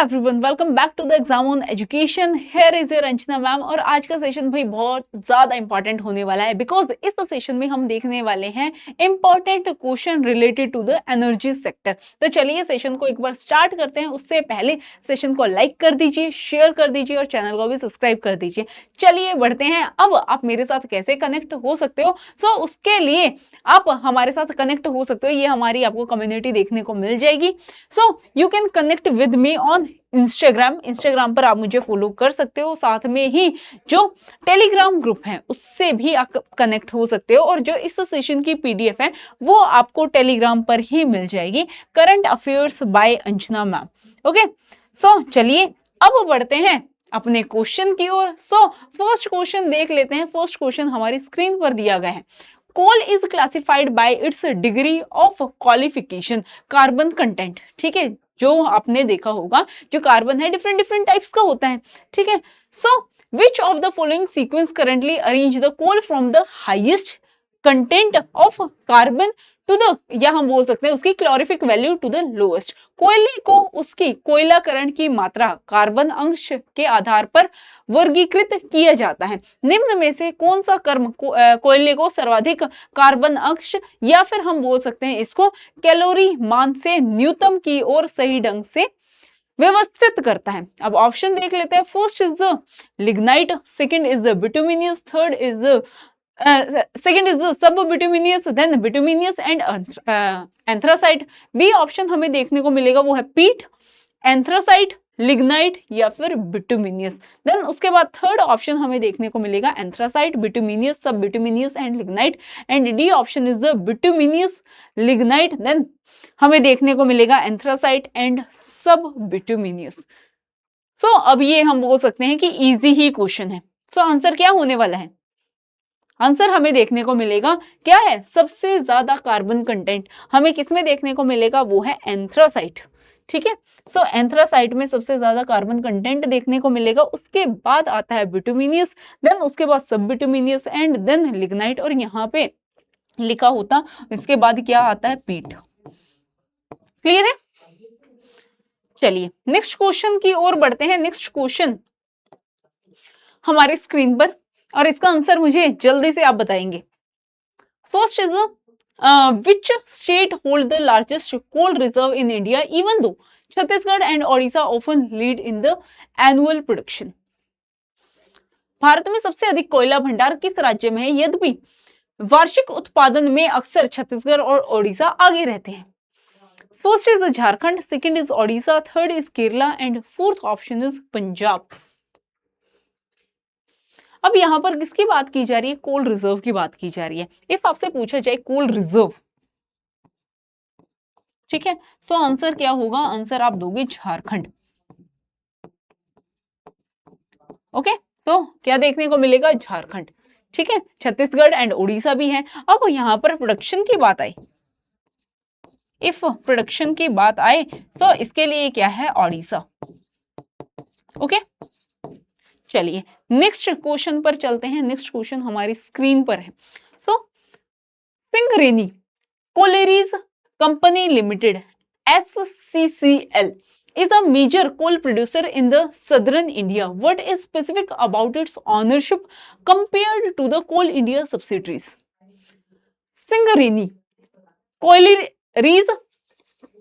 Everyone, welcome back to the exam on education. Here is your Ranjana ma'am. और आज का session भाई बहुत ज्यादा इंपॉर्टेंट होने वाला है बिकॉज इस सेशन में हम देखने वाले हैं important question related to the energy sector. तो चलिए सेशन को एक बार स्टार्ट करते हैं। उससे पहले सेशन को लाइक कर दीजिए, शेयर कर दीजिए और चैनल को भी सब्सक्राइब कर दीजिए। चलिए बढ़ते हैं। अब आप मेरे साथ कैसे कनेक्ट हो सकते हो? सो उसके लिए आप हमारे साथ कनेक्ट हो सकते हो, ये हमारी आपको कम्युनिटी देखने को मिल जाएगी। So you can connect with me on Instagram पर आप मुझे फॉलो कर सकते हो। साथ में ही जो टेलीग्राम ग्रुप है उससे भी आप कनेक्ट हो सकते हो और जो इस सेशन की पीडीएफ है वो आपको टेलीग्राम पर ही मिल जाएगी। Current affairs by Anjana ma'am. Okay, so चलिए अब बढ़ते हैं अपने क्वेश्चन की ओर। सो फर्स्ट क्वेश्चन देख लेते हैं। फर्स्ट क्वेश्चन हमारी स्क्रीन पर दिया गया है। Coal is classified by its degree of qualification carbon content. ठीक है, जो आपने देखा होगा जो कार्बन है डिफरेंट डिफरेंट टाइप्स का होता है। ठीक है, so which of the following sequence correctly arrange the coal from the highest content of carbon to the, या हम बोल सकते हैं उसकी calorific value to the lowest. कोयले को उसकी कोयलाकरण की मात्रा कार्बन अंश के आधार पर वर्गीकृत किया जाता है। निम्न में से कौन सा कर्म कोयले को सर्वाधिक कार्बन अंश या फिर हम बोल सकते हैं इसको कैलोरी मान से न्यूनतम की ओर सही ढंग से व्यवस्थित करता है? अब ऑप्शन देख लेते हैं। First is the lignite, second is the bituminous, third is the second is the sub bituminous, then bituminous and anthracite. B option हमें देखने को मिलेगा वो है पीट, एंथ्रासाइट, लिग्नाइट या फिर बिटुमिनियस। देन उसके बाद थर्ड ऑप्शन हमें देखने को मिलेगा anthracite, bituminous, sub bituminous and lignite. And D option is the bituminous, lignite, then हमें देखने को मिलेगा एंथ्रासाइट एंड सब बिटुमिनियस। सो अब ये हम बोल सकते हैं कि इजी ही क्वेश्चन है। सो आंसर क्या होने वाला है? आंसर हमें देखने को मिलेगा क्या है? सबसे ज्यादा कार्बन कंटेंट हमें किसमें देखने को मिलेगा? वो है एंथ्रासाइट। ठीक है, सो एंथ्रासाइट में सबसे ज्यादा कार्बन कंटेंट देखने को मिलेगा। उसके बाद आता है बिटुमिनियस, देन उसके बाद सब बिटुमिनियस एंड देन लिग्नाइट, और यहाँ पे लिखा होता इसके बाद क्या आता है? पीट। क्लियर है? चलिए नेक्स्ट क्वेश्चन की ओर बढ़ते हैं। नेक्स्ट क्वेश्चन हमारे स्क्रीन पर और इसका आंसर मुझे जल्दी से आप बताएंगे। First is which state hold the largest coal reserve in India even though Chhattisgarh and Odisha often lead in the annual production? Bharat में सबसे अधिक कोयला भंडार किस राज्य में है यद्यपि वार्षिक उत्पादन में अक्सर छत्तीसगढ़ और ओडिशा आगे रहते हैं? First is Jharkhand, second is Odisha, third is Kerala and fourth option is Punjab. अब यहां पर किसकी बात की जा रही है? कोल रिजर्व की बात की जा रही है। इफ आपसे पूछा जाए कोल रिजर्व, ठीक है, तो आंसर क्या होगा? आंसर आप दोगे झारखंड। ओके, तो क्या देखने को मिलेगा? झारखंड। ठीक है, छत्तीसगढ़ एंड उड़ीसा भी है। अब यहां पर प्रोडक्शन की बात आई, इफ प्रोडक्शन की बात आए तो इसके लिए क्या है? ओडिशा। ओके, चलिए नेक्स्ट क्वेश्चन पर चलते हैं। नेक्स्ट क्वेश्चन हमारी स्क्रीन पर है। So Singareni collieries company limited SCCL is a major coal producer in the southern India. What is specific about its ownership compared to the Coal India subsidiaries? Singareni collieries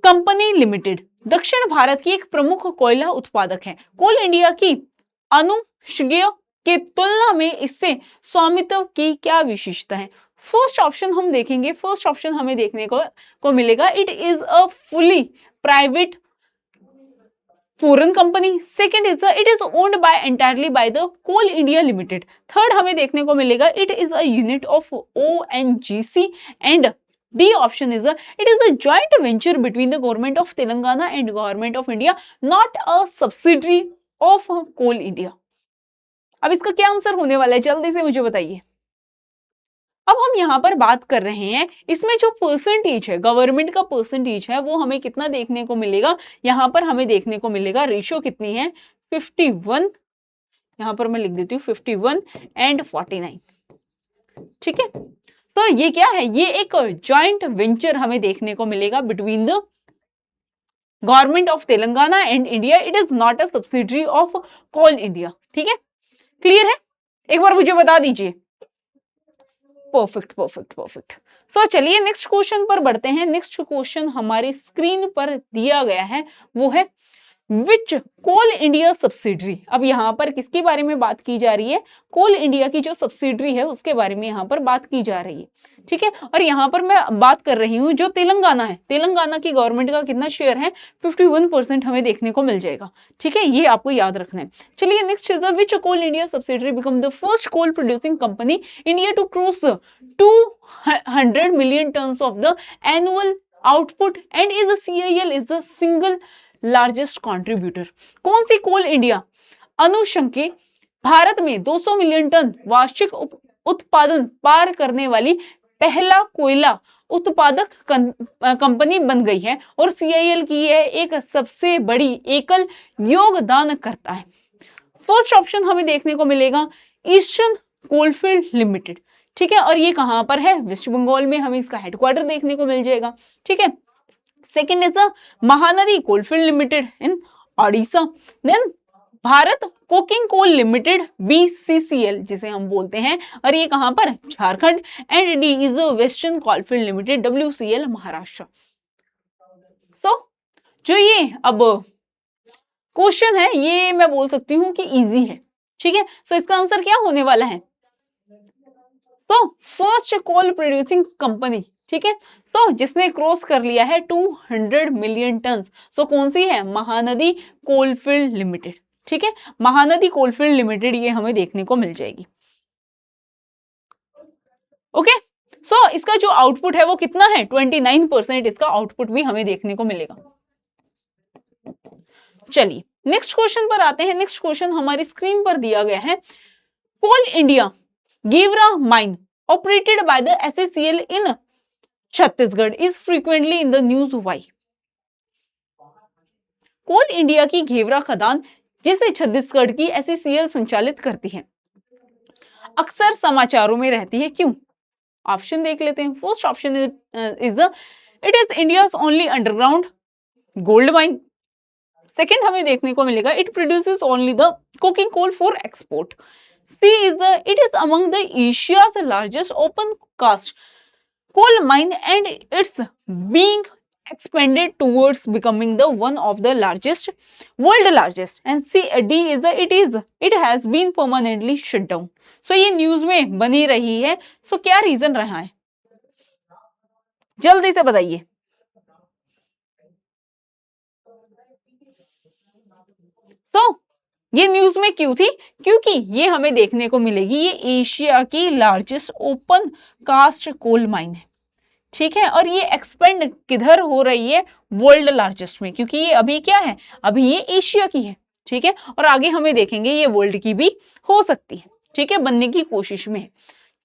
company limited दक्षिण भारत की एक प्रमुख कोयला उत्पादक है। कोल इंडिया की अनुषंगीय के तुलना में इससे स्वामित्व की क्या विशेषता है? फर्स्ट ऑप्शन हम देखेंगे। फर्स्ट ऑप्शन हमें देखने को मिलेगा it is a fully private foreign company. Second is it is owned by entirely by the coal India Limited. Third हमें देखने को मिलेगा it is a unit of ONGC and D option is it is a joint venture between the government of Telangana and government of India, not a subsidiary of Coal India. अब इसका क्या answer होने वाला है? जल्दी से मुझे बताइए। अब हम यहाँ पर बात कर रहे हैं इसमें जो परसेंटेज है, गवर्नमेंट का परसेंटेज है, वो हमें कितना देखने को मिलेगा? यहाँ पर हमें देखने को मिलेगा रेशियो कितनी है? 51। यहाँ पर मैं लिख देती हूँ 51 एंड 49। ठीक है, तो ये क्या है? ये एक जॉइंट वेंचर हमें देखने को मिलेगा between the government of Telangana and India, it is not a subsidiary of Coal India. ठीक है, क्लियर है? एक बार मुझे बता दीजिए। Perfect perfect perfect. सो चलिए नेक्स्ट क्वेश्चन पर बढ़ते हैं। नेक्स्ट क्वेश्चन हमारी स्क्रीन पर दिया गया है, वो है विच कोल इंडिया सब्सिडरी। अब यहाँ पर किसके बारे में बात की जा रही है? कोल इंडिया की जो सब्सिडरी है उसके बारे में यहाँ पर बात की जा रही है। ठीक है, और यहाँ पर मैं बात कर रही हूँ जो तेलंगाना है, तेलंगाना की गवर्नमेंट का कितना शेयर है? 51% हमें देखने को मिल जाएगा। ठीक है, ये आपको याद रखना है। चलिए next is which Coal India subsidiary become the first coal producing company India to cross 200 million tons of the annual output and is a CIL is the single largest contributor. कौन सी कोल इंडिया अनुशंकी भारत में 200 million ton वार्षिक उत्पादन पार करने वाली पहला कोयला उत्पादक company बन गई है और CIL की यह एक सबसे बड़ी एकल योगदान करता है। फर्स्ट ऑप्शन हमें देखने को मिलेगा ईस्टर्न कोलफील्ड लिमिटेड। ठीक है, और ये कहां पर है? वेस्ट बंगाल में हमें इसका हेडक्वार्टर देखने को मिल जाएगा। ठीक है, second is the Mahanadi coalfield limited in Odisha. Then Bharat coking coal limited BCCL जिसे हम बोलते हैं, और ये कहां पर? Jharkhand. And D is western coalfield limited WCL Maharashtra. So जो ये अब क्वेश्चन है ये मैं बोल सकती हूँ कि इजी है। ठीक है, सो इसका आंसर क्या होने वाला है? तो फर्स्ट कोल प्रोड्यूसिंग कंपनी। ठीक है, तो जिसने क्रॉस कर लिया है 200 मिलियन टन, सो कौन सी है? Mahanadi coalfield limited. ठीक है, महानदी कोलफील्ड लिमिटेड ये हमें देखने को मिल जाएगी। ओके, सो इसका जो आउटपुट है वो कितना है? 29% इसका आउटपुट भी हमें देखने को मिलेगा। चलिए नेक्स्ट क्वेश्चन पर आते हैं। नेक्स्ट क्वेश्चन हमारी स्क्रीन पर दिया गया है। Coal India Gevra mine operated by the SACL in Chhattisgarh is frequently in the news. Why? Coal India की घेवरा खदान जिसे छत्तीसगढ़ की SACL संचालित करती है अक्सर समाचारों में रहती है, क्यों? ऑप्शन देख लेते हैं। First option is the it is India's only underground gold mine. Second हमें देखने को मिलेगा it produces only the cooking coal for export. C is it is among the Asia's largest open cast coal mine and it's being expanded towards becoming the one of the world largest. And C D is it has been permanently shut down. So ये news में बनी रही है। सो क्या reason रहा है? जल्दी से बताइए। तो ये न्यूज में क्यों थी? क्योंकि ये हमें देखने को मिलेगी ये एशिया की largest opencast coal mine है। ठीक है, और ये एक्सपेंड किधर हो रही है? वर्ल्ड लार्जेस्ट में, क्योंकि ये अभी क्या है? अभी ये एशिया की है। ठीक है, और आगे हमें देखेंगे ये वर्ल्ड की भी हो सकती है। ठीक है, बनने की कोशिश में है।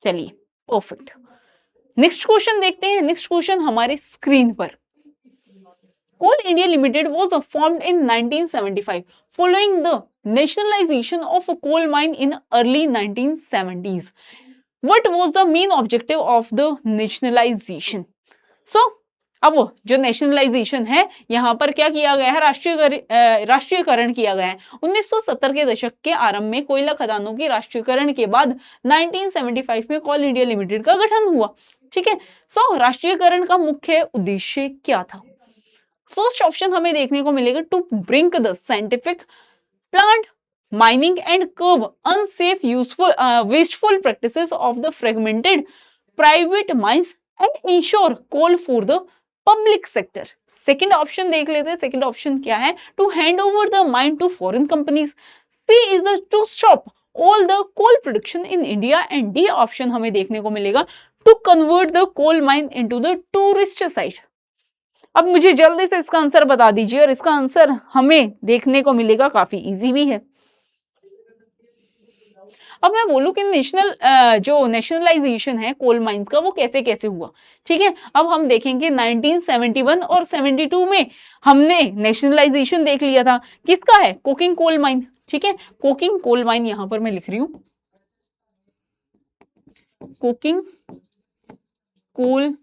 चलिए परफेक्ट, नेक्स्ट क्वेश्चन देखते हैं। नेक्स्ट क्वेश्चन हमारे स्क्रीन पर। Coal India Limited was formed in 1975 following the nationalization of a coal mine in early 1970s. What was the main objective of the nationalization? So, अब जो nationalisation है यहाँ पर क्या किया गया है? राष्ट्रीयकरण किया गया है। 1970 के दशक के आरंभ में कोयला खदानों के राष्ट्रीयकरण के बाद 1975 में कोल इंडिया लिमिटेड का गठन हुआ। ठीक है, सो राष्ट्रीयकरण का मुख्य उद्देश्य क्या था? फर्स्ट ऑप्शन हमें देखने को मिलेगा to brink the scientific plant mining and curb unsafe useful wasteful practices of the fragmented private mines and ensure coal for the public sector. Second option देख लेते हैं। सेकेंड ऑप्शन क्या है? To hand over the mine to foreign companies. C is the to stop all the coal production in India. And D option हमें देखने को मिलेगा to convert the coal mine into the tourist site. अब मुझे जल्दी से इसका answer बता दीजिए, और इसका आंसर हमें देखने को मिलेगा काफी इजी भी है। अब मैं बोलूं कि जो नेशनलाइजेशन है कोल माइंस का वो कैसे कैसे हुआ। ठीक है, अब हम देखेंगे 1971 और 72 में हमने नेशनलाइजेशन देख लिया था। किसका है? Coking coal mine. ठीक है, कोकिंग कोल माइन यहां पर मैं लिख रही हूं, कोकिंग कोल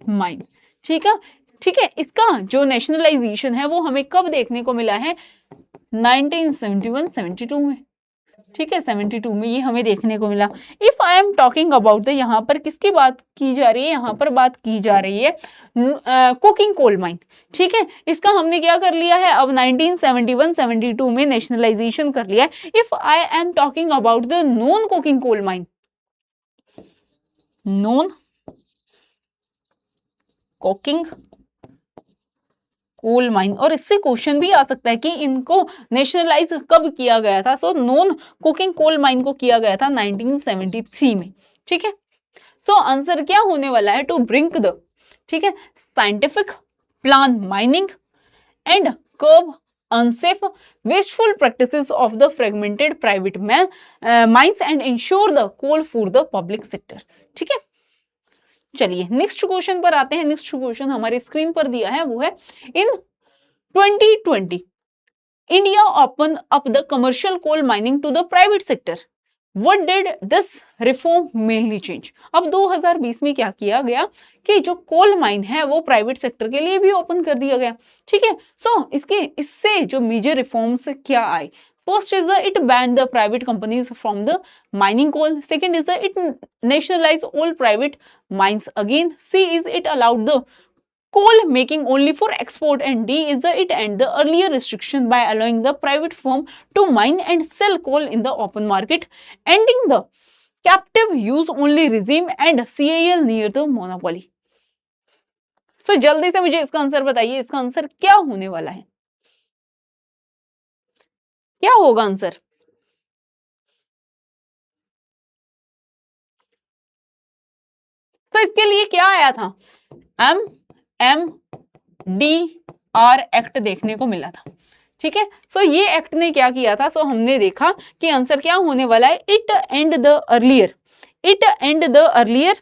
माइन। ठीक है, ठीक है, इसका जो नेशनलाइजेशन है वो हमें कब देखने को मिला है? 1971-72 में। ठीक है, 72 में ये हमें देखने को मिला। If I am talking about the, यहाँ पर किसकी बात की जा रही है? यहाँ पर बात की जा रही है कोकिंग कोल माइन। ठीक है, इसका हमने क्या कर लिया है? अब 1971-72 में नेशनलाइजेशन कर लिया है। If I am talking about the non coking coal mine, non coking coal mine, और इससे क्वेश्चन भी आ सकता है कि इनको नेशनलाइज कब किया गया था। So non cooking coal mine को किया गया था 1973 में। ठीक है, तो आंसर क्या होने वाला है? टू ब्रिंक द, ठीक है, scientific plan mining and curb unsafe wasteful practices of the fragmented private mines and ensure the coal for the public sector। ठीक है, चलिए नेक्स्ट क्वेश्चन पर आते हैं। नेक्स्ट क्वेश्चन हमारी स्क्रीन पर दिया है, वो है in 2020 India open up the commercial coal mining to the private sector. What did this reform mainly change? अब 2020 में क्या किया गया कि जो कोल माइन है वो प्राइवेट सेक्टर के लिए भी ओपन कर दिया गया। ठीक है, सो इससे जो मेजर रिफॉर्म्स क्या आए? First is that it banned the private companies from the mining coal. Second is that it nationalized all private mines again. C is it allowed the coal making only for export, and D is the it end the earlier restriction by allowing the private firm to mine and sell coal in the open market, ending the captive use only regime and CAL near the monopoly। So जल्दी से मुझे इसका answer बताइए, इसका answer क्या होने वाला है? क्या होगा आंसर? तो इसके लिए क्या आया था? MMDR एक्ट देखने को मिला था। ठीक है, सो ये एक्ट ने क्या किया था? सो हमने देखा कि आंसर क्या होने वाला है? It and the earlier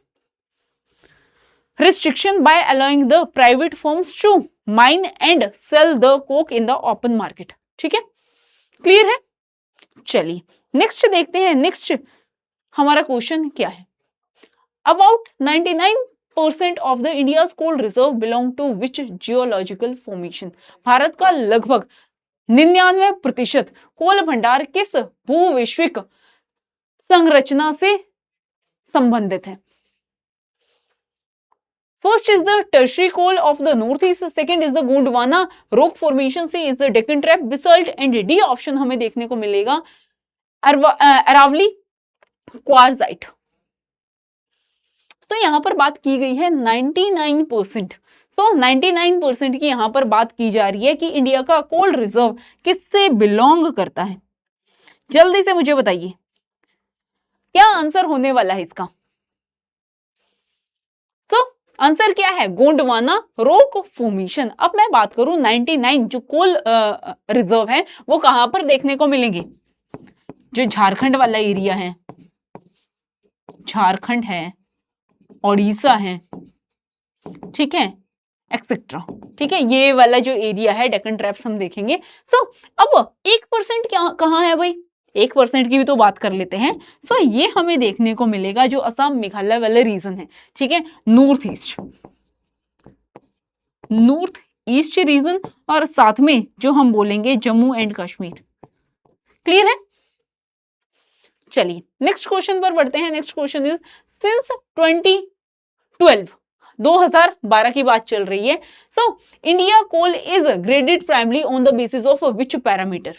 restriction by allowing the private firms to mine and sell the coke in the open market। ठीक है, क्लियर है? चलिए नेक्स्ट देखते हैं। नेक्स्ट हमारा क्वेश्चन क्या है? About 99% of the India's coal reserve belong to which geological formation. Bharat का लगभग 99% कोल भंडार किस भूवैश्विक संरचना से संबंधित है? First is the tertiary coal of the northeast, second is the Gondwana rock formation, C is the Deccan Trap basalt, and D option हमें देखने को मिलेगा अरावली क्वार्जाइट। तो यहाँ पर बात की गई है 99%। तो 99% की यहाँ पर बात की जा रही है कि इंडिया का कोल रिजर्व किससे बिलोंग करता है? जल्दी से मुझे बताइए क्या आंसर होने वाला है इसका? तो आंसर क्या है? Gondwana rock formation. अब मैं बात करूं 99 जो कोल रिजर्व है वो कहां पर देखने को मिलेंगे? जो झारखंड वाला एरिया है, झारखंड है, ओडिशा है, ठीक है, एक्सेट्रा। ठीक है, ये वाला जो एरिया है डेक्कन ट्रैप्स हम देखेंगे। सो अब 1% क्या कहां है भाई? 1% की भी तो बात कर लेते हैं। सो ये हमें देखने को मिलेगा जो असम मेघालय वाले रीजन है। ठीक है, नॉर्थ ईस्ट रीजन, और साथ में जो हम बोलेंगे जम्मू एंड कश्मीर। क्लियर है? चलिए नेक्स्ट क्वेश्चन पर बढ़ते हैं। नेक्स्ट क्वेश्चन इज सिंस 2012 की बात चल रही है। So India coal is graded primary on the basis of which parameter?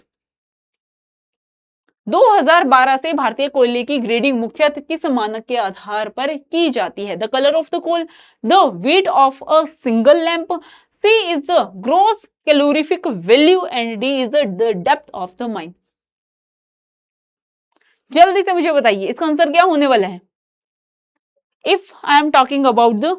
2012 से भारतीय कोयले की ग्रेडिंग मुख्यतः किस मानक के आधार पर की जाती है? The colour of the coal, the weight of a single lamp, C is the gross calorific value and D is the depth of the mine। जल्दी से मुझे बताइए इसका आंसर क्या होने वाला है? If I am talking about the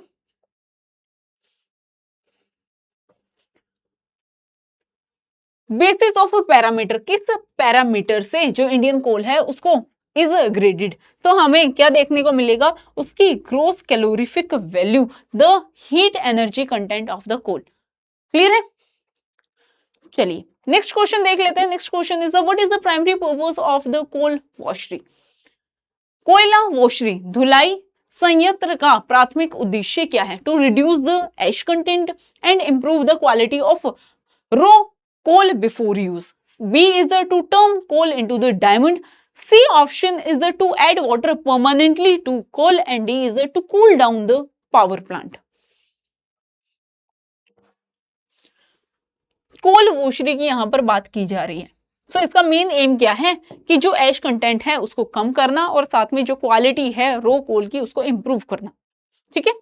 basis of parameter, किस पैरामीटर से जो इंडियन कोल है उसको इज ग्रेडेड, तो हमें क्या देखने को मिलेगा? उसकी gross calorific value, the heat energy content of the coal. Clear है? चलिए नेक्स्ट क्वेश्चन देख लेते हैं। Next question is what is the primary purpose of the coal washery? कोयला वॉशरी धुलाई, संयंत्र का प्राथमिक उद्देश्य क्या है? To reduce the ash content and improve the quality of raw coal before use. B is the to turn coal into the diamond. C option is the to add water permanently to coal and D is the to cool down the power plant. Coal washery की यहां पर बात की जा रही है। सो इसका main M क्या है कि जो एश कंटेंट है उसको कम करना और साथ में जो क्वालिटी है रो कोल की उसको इंप्रूव करना। ठीक है,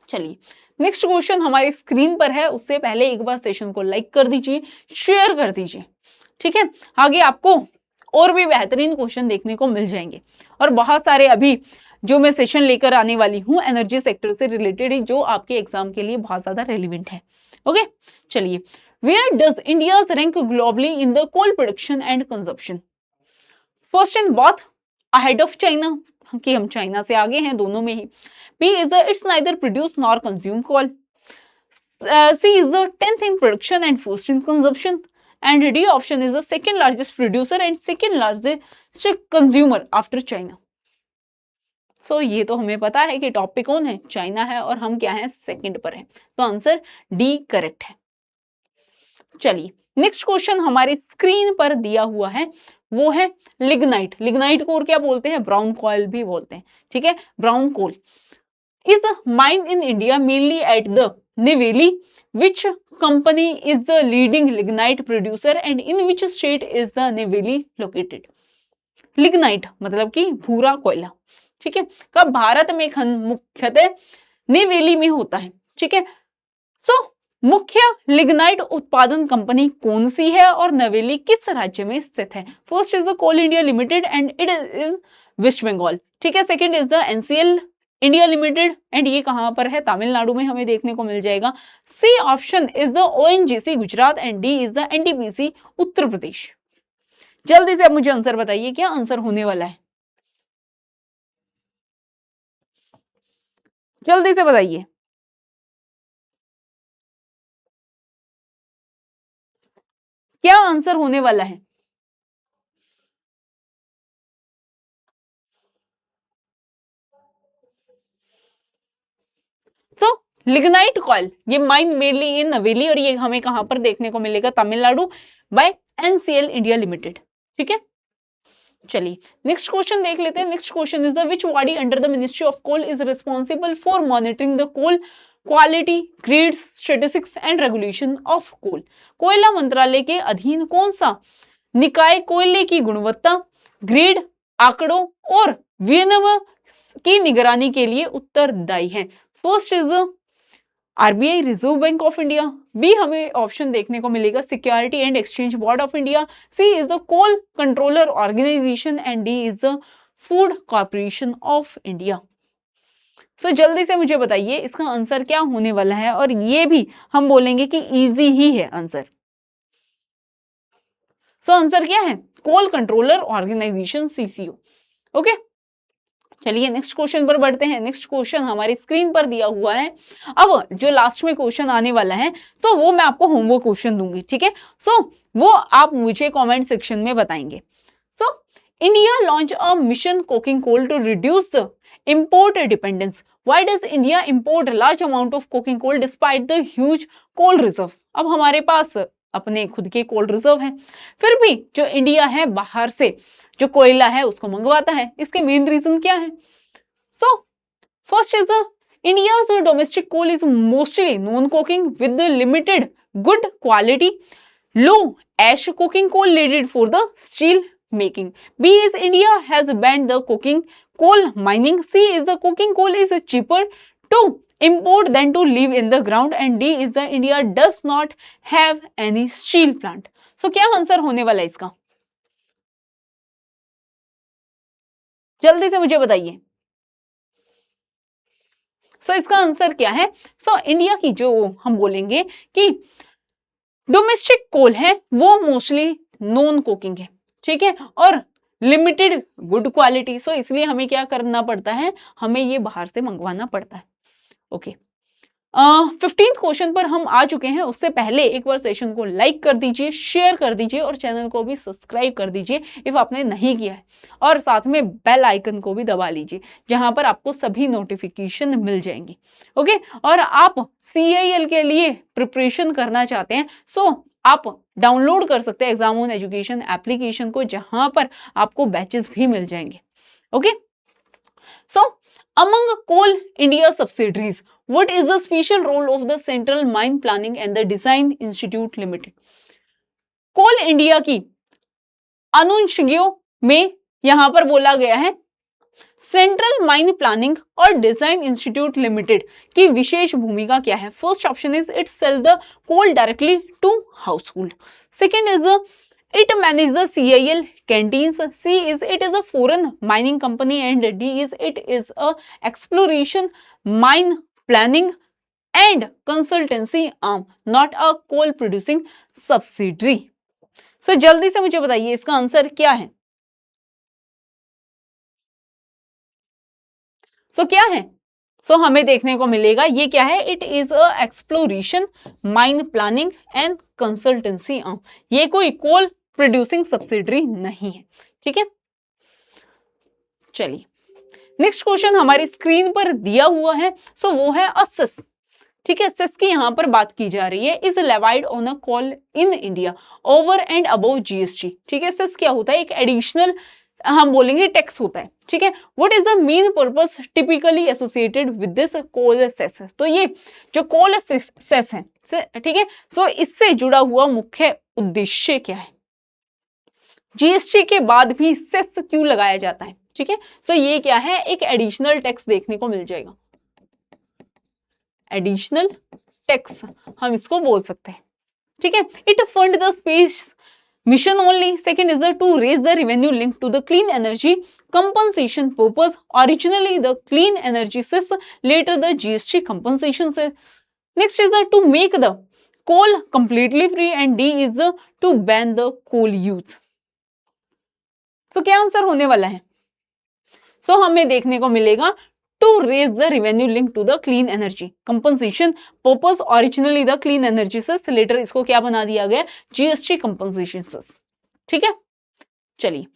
चलिए नेक्स्ट क्वेश्चन हमारी स्क्रीन पर है। उससे पहले एक बार सेशन को लाइक कर दीजिए, शेयर कर दीजिए। ठीक है, आगे आपको और भी बेहतरीन क्वेश्चन देखने को मिल जाएंगे और बहुत सारे अभी जो मैं सेशन लेकर आने वाली हूं एनर्जी सेक्टर से रिलेटेड ही, जो आपके एग्जाम के लिए बहुत ज्यादा रेलिवेंट है। ओके, चलिए, where does India rank globally in the coal production and consumption? First in both ahead of China, कि हम चाइना से आगे हैं दोनों में ही। B is the it's neither produce nor consume coal. C is the 10th in production and first in consumption. And D option is the second largest producer and second largest consumer after China. So ये तो हमें पता है कि top पे कौन है? China है और हम क्या है? सेकंड पर है। तो आंसर डी करेक्ट है। चलिए नेक्स्ट क्वेश्चन हमारी स्क्रीन पर दिया हुआ है, वो है लिग्नाइट। लिग्नाइट को और क्या बोलते हैं? ब्राउन कोल भी बोलते हैं। ठीक है, brown coal is the mine in India mainly at the Neyveli. Which company is the leading lignite producer and in which state is the Neyveli located? Lignite मतलब कि भूरा कोयला। ठीक है, कब भारत में खन मुख्यतः नेवेली में होता है। ठीक है, सो मुख्य लिग्नाइट उत्पादन कंपनी कौन सी है और नवेली किस राज्य में स्थित है? First is the coal India Limited and it is West Bengal. ठीक है, second is the NCL India Limited एंड ये कहां पर है? तमिलनाडु में हमें देखने को मिल जाएगा। C option is the ONGC Gujarat and D is the NTPC Uttar Pradesh. जल्दी से अब मुझे आंसर बताइए, क्या आंसर होने वाला है? जल्दी से बताइए, क्या आंसर होने वाला है? तो लिग्नाइट कॉइल ये माइन मेनली इन नवेली और ये हमें कहां पर देखने को मिलेगा? Tamil Nadu bye NCL India limited. ठीक है, चलिए नेक्स्ट क्वेश्चन देख लेते हैं। Next question is the which body under the ministry of coal is responsible for monitoring the coal quality grades statistics and regulation of coal? कोयला मंत्रालय के अधीन कौन सा निकाय कोयले की गुणवत्ता, ग्रेड, आंकड़ों और विनियमन की निगरानी के लिए उत्तरदायी है? First is RBI reserve bank of India. B हमें ऑप्शन देखने को मिलेगा security and exchange board of India. C is the coal controller organisation and D is the food corporation of India. So जल्दी से मुझे बताइए इसका आंसर क्या होने वाला है और ये भी हम बोलेंगे कि इजी ही है आंसर। सो आंसर क्या है? कोल कंट्रोलर ऑर्गेनाइजेशन सीसीओ। ओके, चलिए नेक्स्ट क्वेश्चन पर बढ़ते हैं। नेक्स्ट क्वेश्चन हमारी स्क्रीन पर दिया हुआ है। अब जो लास्ट में क्वेश्चन आने वाला है तो वो मैं आपको होमवर्क क्वेश्चन दूंगी। ठीक है, सो वो आप मुझे कमेंट सेक्शन में बताएंगे। So India launch a mission coking coal to reduce the import dependence. Why does India import large amount of coking coal despite the huge coal reserve? अब हमारे पास अपने खुद के कोल रिजर्व हैं, फिर भी जो इंडिया है बाहर से जो कोयला है उसको मंगवाता है। इसके मेन रीजन क्या है? So first is the India's domestic coal is mostly non-coking with the limited good quality, low ash coking coal needed for the steel making. B is India has banned the coking coal mining. C is the coking coal is cheaper to import than to live in the ground and D is the India does not have any steel plant. So क्या answer होने वाला है इसका? जल्दी से मुझे बताइए। सो इसका आंसर क्या है? सो इंडिया की जो हम बोलेंगे कि डोमेस्टिक कोल है वो मोस्टली नॉन कोकिंग है। ठीक है, और लिमिटेड गुड क्वालिटी। सो इसलिए हमें क्या करना पड़ता है? हमें ये बाहर से मंगवाना पड़ता है। ओके, 15th क्वेश्चन पर हम आ चुके हैं। उससे पहले एक बार सेशन को लाइक कर दीजिए, शेयर कर दीजिए और चैनल को भी सब्सक्राइब कर दीजिए इफ आपने नहीं किया है, और साथ में बेल आइकन को भी दबा लीजिए जहां पर आपको सभी नोटिफिकेशन मिल जाएंगी। ओके, और आप CIL के लिए प्रिपरेशन करना चाहते हैं सो आप डाउनलोड कर सकते हैं एग्जाम ऑन एजुकेशन एप्लीकेशन को, जहां पर आपको बैचेस भी मिल जाएंगे। Okay, so among coal India subsidiaries, what is the special role of the Central Mine Planning and the Design Institute Limited? Coal India की अनुषंगियों में यहां पर बोला गया है सेंट्रल माइन प्लानिंग और डिजाइन इंस्टीट्यूट लिमिटेड की विशेष भूमिका क्या है? First option is it sell the coal directly to household. Second is it manages the CIL canteens. C is it is a foreign mining company, and D is it is a exploration, mine planning and consultancy arm, not a coal producing subsidiary. So जल्दी से मुझे बताइए इसका answer क्या है? क्या है? हमें देखने को मिलेगा ये क्या है? It is a exploration, mine planning and consultancy arm. ये कोई कोल प्रोड्यूसिंग सब्सिडरी नहीं है। ठीक है, चलिए नेक्स्ट क्वेश्चन हमारी स्क्रीन पर दिया हुआ है। वो है असेस। ठीक है, सेस की यहां पर बात की जा रही है। Is levied on a call in India over and above GST। ठीक है, सेस क्या होता है? एक एडिशनल हम बोलेंगे टैक्स होता है। ठीक है, what is the main purpose typically associated with this coal cess? तो ये जो कोल सेस है, ठीक है, इससे जुड़ा हुआ मुख्य उद्देश्य क्या है? GST के बाद भी सेस क्यों लगाया जाता है? ठीक है, ये क्या है? एक एडिशनल टैक्स देखने को मिल जाएगा, एडिशनल टैक्स हम इसको बोल सकते हैं। ठीक है, it fund the space mission only. Second is to raise the revenue link to the clean energy compensation purpose. Originally the clean energy cess, later the GST compensation cess. Next is to make the coal completely free, and D is to ban the coal use. क्या answer होने वाला है? हमें देखने को मिलेगा to raise the revenue link to the clean energy compensation purpose. Originally the clean energy cess, later इसको क्या बना दिया गया? GST compensation cess. ठीक है, चलिए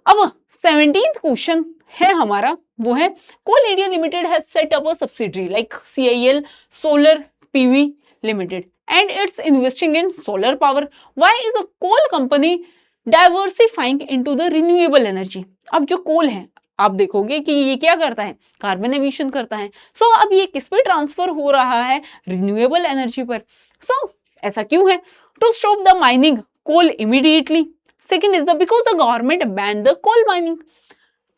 अब 17th क्वेश्चन है हमारा, वो है coal India limited has set up a subsidiary like CIL solar PV limited and it's investing in solar power. Why is a coal company diversifying into the renewable energy? अब जो कोल है आप देखोगे कि ये क्या करता है? कार्बन एमिशन करता है। अब ये किस पे ट्रांसफर हो रहा है? रिन्यूएबल एनर्जी पर। ऐसा क्यों है? To stop the mining coal immediately. Second is the because the government ban the coal mining.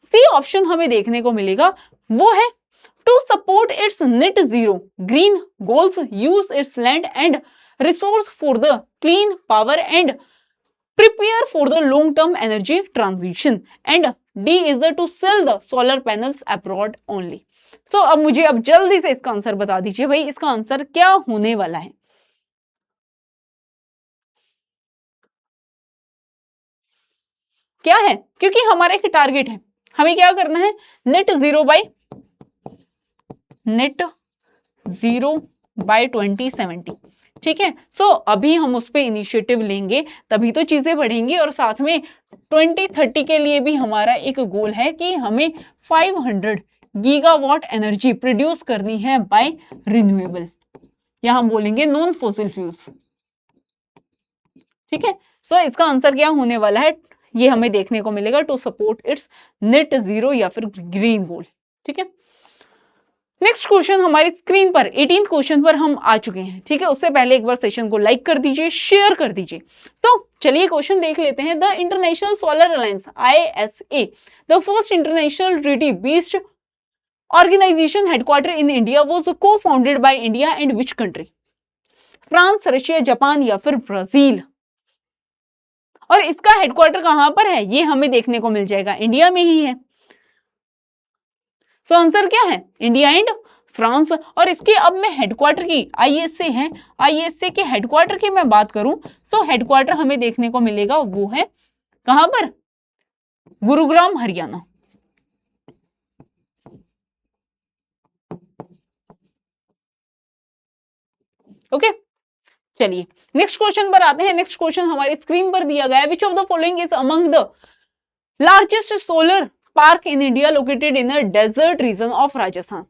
C option हमें देखने को मिलेगा वो है to support its net zero green goals, use its land and resource for the clean power and prepare for the long term energy transition, and D is the to sell the solar panels abroad only. अब मुझे अब जल्दी से इसका answer बता दीजिए भाई, इसका आंसर क्या होने वाला है? क्या है? क्योंकि हमारा एक टारगेट है, हमें क्या करना है? Net zero by 2070। ठीक है, अभी हम उस पर इनिशिएटिव लेंगे तभी तो चीजें बढ़ेंगी, और साथ में 2030 के लिए भी हमारा एक गोल है कि हमें 500 गीगावाट एनर्जी प्रोड्यूस करनी है बाय रिन्यूएबल, या हम बोलेंगे नॉन फॉसिल फ्यूल्स। ठीक है, इसका आंसर क्या होने वाला है? ये हमें देखने को मिलेगा to support its net zero या फिर ग्रीन गोल। ठीक है, नेक्स्ट क्वेश्चन हमारी स्क्रीन पर 18th क्वेश्चन पर हम आ चुके हैं। ठीक है, उससे पहले एक बार सेशन को लाइक कर दीजिए, शेयर कर दीजिए। चलिए क्वेश्चन देख लेते हैं। The international solar alliance ISA, the first international treaty based organisation headquarter in India, was co founded by India and which country? France, Russia, Japan या फिर ब्राजील? और इसका हेडक्वार्टर कहां पर है? ये हमें देखने को मिल जाएगा, इंडिया में ही है। आंसर क्या है? India and France. और इसके अब मैं हेडक्वार्टर की ISA है, ISA के हेडक्वार्टर की मैं बात करूं हेडक्वार्टर हमें देखने को मिलेगा वो है कहां पर? गुरुग्राम, हरियाणा। ओके, चलिए नेक्स्ट क्वेश्चन पर आते हैं। नेक्स्ट क्वेश्चन हमारी स्क्रीन पर दिया गया है, which of the following is among the largest solar park in India located in a desert region of Rajasthan.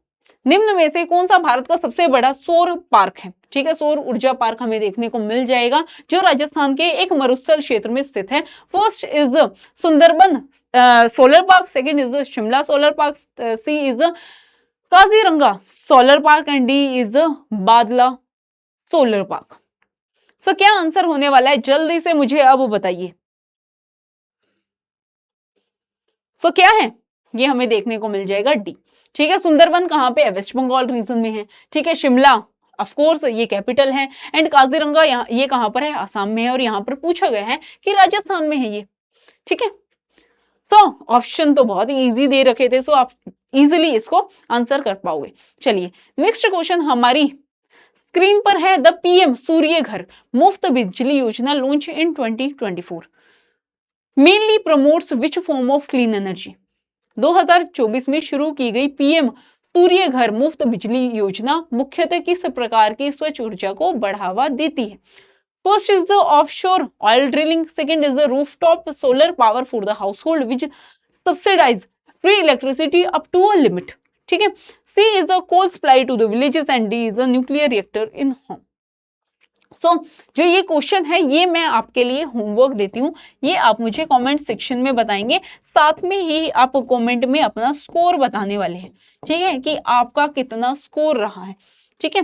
निम्न में से कौन सा भारत का सबसे बड़ा सौर पार्क है? ठीक है, सौर ऊर्जा पार्क हमें देखने को मिल जाएगा जो राजस्थान के एक मरुस्थल क्षेत्र में स्थित है। First is the Sundarban solar park, second is the Shimla solar park, C is the Kaziranga solar park and D is the Badla solar park. So क्या आंसर होने वाला है, जल्दी से मुझे अब बताइए। सो क्या है, ये हमें देखने को मिल जाएगा डी। ठीक है, सुंदरबन कहाँ पे है? वेस्ट बंगाल रीजन में है। ठीक है, शिमला ऑफ कोर्स ये कैपिटल है, एंड काजीरंगा यहाँ ये कहाँ पर है? आसाम में है, और यहाँ पर पूछा गया है कि राजस्थान में है ये। ठीक है, तो ऑप्शन तो बहुत ही इजी दे रखे थे, सो आप इजीली इसको आंसर कर पाओगे। चलिए नेक्स्ट क्वेश्चन हमारी स्क्रीन पर है, द पीएम सूर्य घर मुफ्त बिजली योजना launch in 2024 mainly promotes which form of clean energy. 2024 में शुरू की गई पीएम सूर्य घर मुफ्त बिजली योजना मुख्यतः किस प्रकार की स्वच्छ ऊर्जा को बढ़ावा देती है? First is the offshore oil drilling, second is the rooftop solar power for the household which subsidise free electricity up to a limit. ठीक है, C is the coal supply to the villages and D is the nuclear reactor in home. So जो ये question है ये मैं आपके लिए homework देती हूँ, ये आप मुझे कमेंट सेक्शन में बताएंगे, साथ में ही आप कमेंट में अपना स्कोर बताने वाले हैं। ठीक है, कि आपका कितना स्कोर रहा है। ठीक है,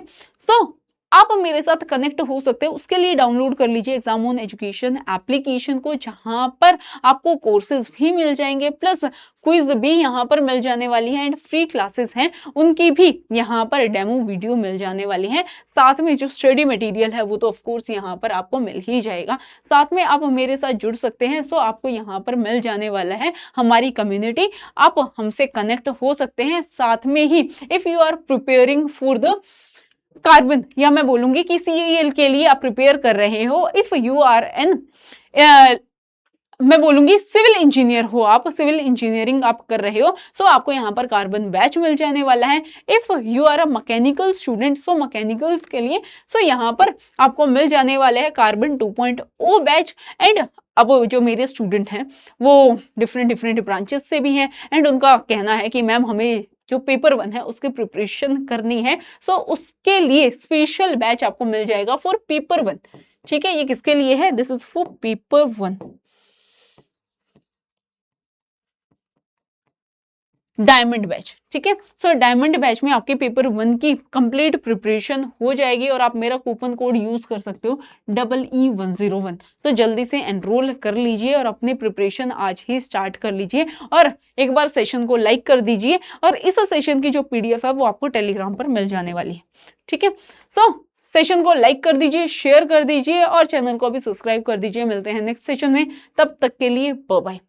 सो आप मेरे साथ कनेक्ट हो सकते हैं, उसके लिए डाउनलोड कर लीजिए एग्जाम ऑन एजुकेशन एप्लीकेशन को, जहां पर आपको कोर्सेज भी मिल जाएंगे, प्लस क्विज भी यहाँ पर मिल जाने वाली है, एंड फ्री क्लासेस हैं उनकी भी यहाँ पर डेमो वीडियो मिल जाने वाली है। साथ में जो स्टडी मटेरियल है वो तो ऑफ कोर्स यहाँ पर आपको मिल ही जाएगा। साथ में आप मेरे साथ जुड़ सकते हैं, सो आपको यहाँ पर मिल जाने वाला है हमारी कम्युनिटी, आप हमसे कनेक्ट हो सकते हैं। साथ में ही if you are preparing for the carbon, या मैं बोलूंगी कि सीईएल के लिए आप प्रिपेयर कर रहे हो, इफ यू आर एन मैं बोलूंगी सिविल इंजीनियर हो, आप सिविल इंजीनियरिंग आप कर रहे हो, सो आपको यहाँ पर कार्बन बैच मिल जाने वाला है। If you are a mechanical student, so mechanicals के लिए सो यहाँ पर आपको मिल जाने वाला है कार्बन 2.0 बैच। एंड अब जो मेरे स्टूडेंट हैं वो डिफरेंट डिफरेंट ब्रांचेस से भी हैं, एंड उनका कहना है कि मैम हमें जो पेपर 1 है उसकी प्रिपरेशन करनी है, सो उसके लिए स्पेशल बैच आपको मिल जाएगा फॉर पेपर 1। ठीक है, ये किसके लिए है? This is for paper 1 diamond batch. ठीक है, सो डायमंड बैच में आपके पेपर 1 की कंप्लीट प्रिपरेशन हो जाएगी, और आप मेरा कूपन कोड यूज कर सकते हो EE101। तो जल्दी से एनरोल कर लीजिए और अपनी प्रिपरेशन आज ही स्टार्ट कर लीजिए, और एक बार सेशन को लाइक कर दीजिए, और इस सेशन की जो पीडीएफ है वो आपको टेलीग्राम पर मिल जाने वाली है। ठीक है, सो सेशन को लाइक कर दीजिए, शेयर कर दीजिए, और चैनल को भी सब्सक्राइब कर दीजिए। मिलते हैं नेक्स्ट सेशन में, तब तक के लिए बाय बाय।